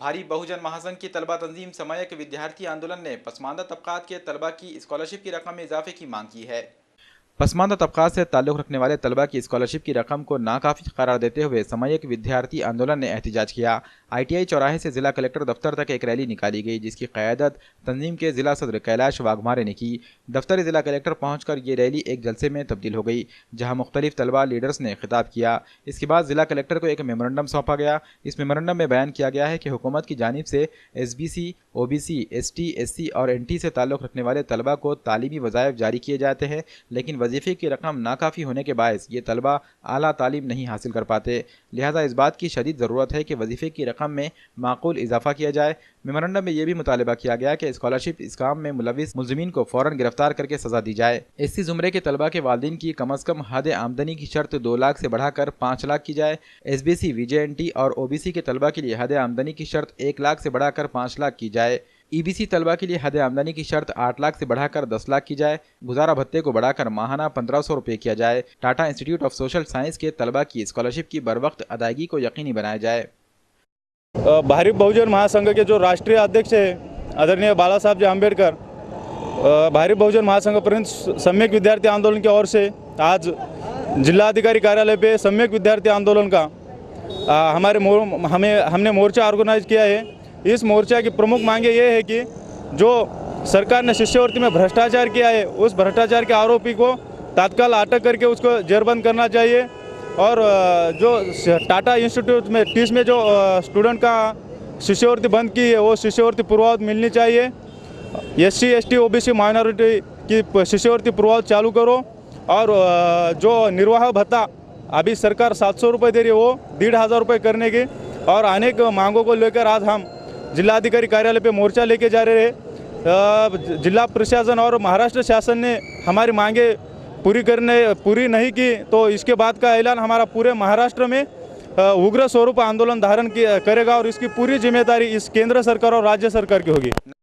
भारी बहुजन महासंघ की तलबा तंजीम समयक विद्यार्थी आंदोलन ने पसमानदा तबकात के तलबा की स्कॉलरशिप की रकम में इजाफे की मांग की है। पसमानदा तबकात से ताल्लुक़ रखने वाले तलबा की स्कॉलरशिप की रकम को नाकाफ़ी करार देते हुए समयक विद्यार्थी आंदोलन ने एहतजाज किया। ITI चौराहे से जिला कलेक्टर दफ्तर तक एक रैली निकाली गई, जिसकी क़यादत तंजीम के जिला सदर कैलाश वाघमारे ने की। दफ्तर जिला कलेक्टर पहुंचकर ये रैली एक जलसे में तब्दील हो गई, जहां मुख्तलिफ तलबा लीडर्स ने खिताब किया। इसके बाद जिला कलेक्टर को एक मेमोरेंडम सौंपा गया। इस मेमोरेंडम में बयान किया गया है कि हुकूमत की जानिब से SBC, OBC, ST, SC और NT से ताल्लुक़ रखने वाले तलबा को तालीमी वज़ाइफ जारी किए जाते हैं, लेकिन वजीफ़े की रकम नाकाफ़ी होने के बायस ये तलबा आला तालीम नहीं हासिल कर पाते। लिहाजा इस बात की शदीद ज़रूरत है कि वजीफ़े की रकम में माकूल इजाफा किया जाए। मेमोरेंडम में यह भी मुतालबा किया गया कि स्कॉलरशिप इस्काम में मुलविस मुलज़िमीन को फ़ौरन गिरफ्तार करके सज़ा दी जाए। SC ज़ुमरे के तलबा के वालिदैन की कम अज़ कम हद आमदनी की शर्त 2 लाख से बढ़ाकर 5 लाख की जाए। SBC, VJNT और OBC के तलबा के लिए हद आमदनी की शर्त 1 लाख से बढ़ाकर 5 लाख की जाए। EBC तलबा के लिए हद आमदनी की शर्त 8 लाख से बढ़ाकर 10 लाख की जाए। गुजारा भत्ते को बढ़ाकर माहाना 1500 रुपये किया जाए। Tata institute of social science के तलबा की स्कॉलरशिप की बरवक्त अदायगी को यकीनी बनाया जाए। भारी बहुजन महासंघ के जो राष्ट्रीय अध्यक्ष है आदरणीय बाला साहब जी अम्बेडकर, भारी बहुजन महासंघ प्रिंस सम्यक विद्यार्थी आंदोलन की ओर से आज जिलाधिकारी कार्यालय पे सम्यक विद्यार्थी आंदोलन का हमने मोर्चा ऑर्गेनाइज किया है। इस मोर्चा की प्रमुख मांगे ये है कि जो सरकार ने शिष्यवृत्ति में भ्रष्टाचार किया है, उस भ्रष्टाचार के आरोपी को तत्काल अटक करके उसको जेरबंद करना चाहिए और जो टाटा इंस्टीट्यूट में टीस में जो स्टूडेंट का शिष्यवृत्ति बंद की है वो शिष्यवृत्ति पूर्वावत मिलनी चाहिए। SC, ST, OBC माइनॉरिटी की शिष्यवृत्ति पूर्वावत चालू करो और जो निर्वाह भत्ता अभी सरकार 700 रुपये दे रही है वो 1500 रुपये करने की और अनेक मांगों को लेकर आज हम जिलाधिकारी कार्यालय पे मोर्चा लेके जा रहे हैं। जिला प्रशासन और महाराष्ट्र शासन ने हमारी मांगे पूरी नहीं की तो इसके बाद का ऐलान हमारा पूरे महाराष्ट्र में उग्र स्वरूप आंदोलन धारण करेगा और इसकी पूरी जिम्मेदारी इस केंद्र सरकार और राज्य सरकार की होगी।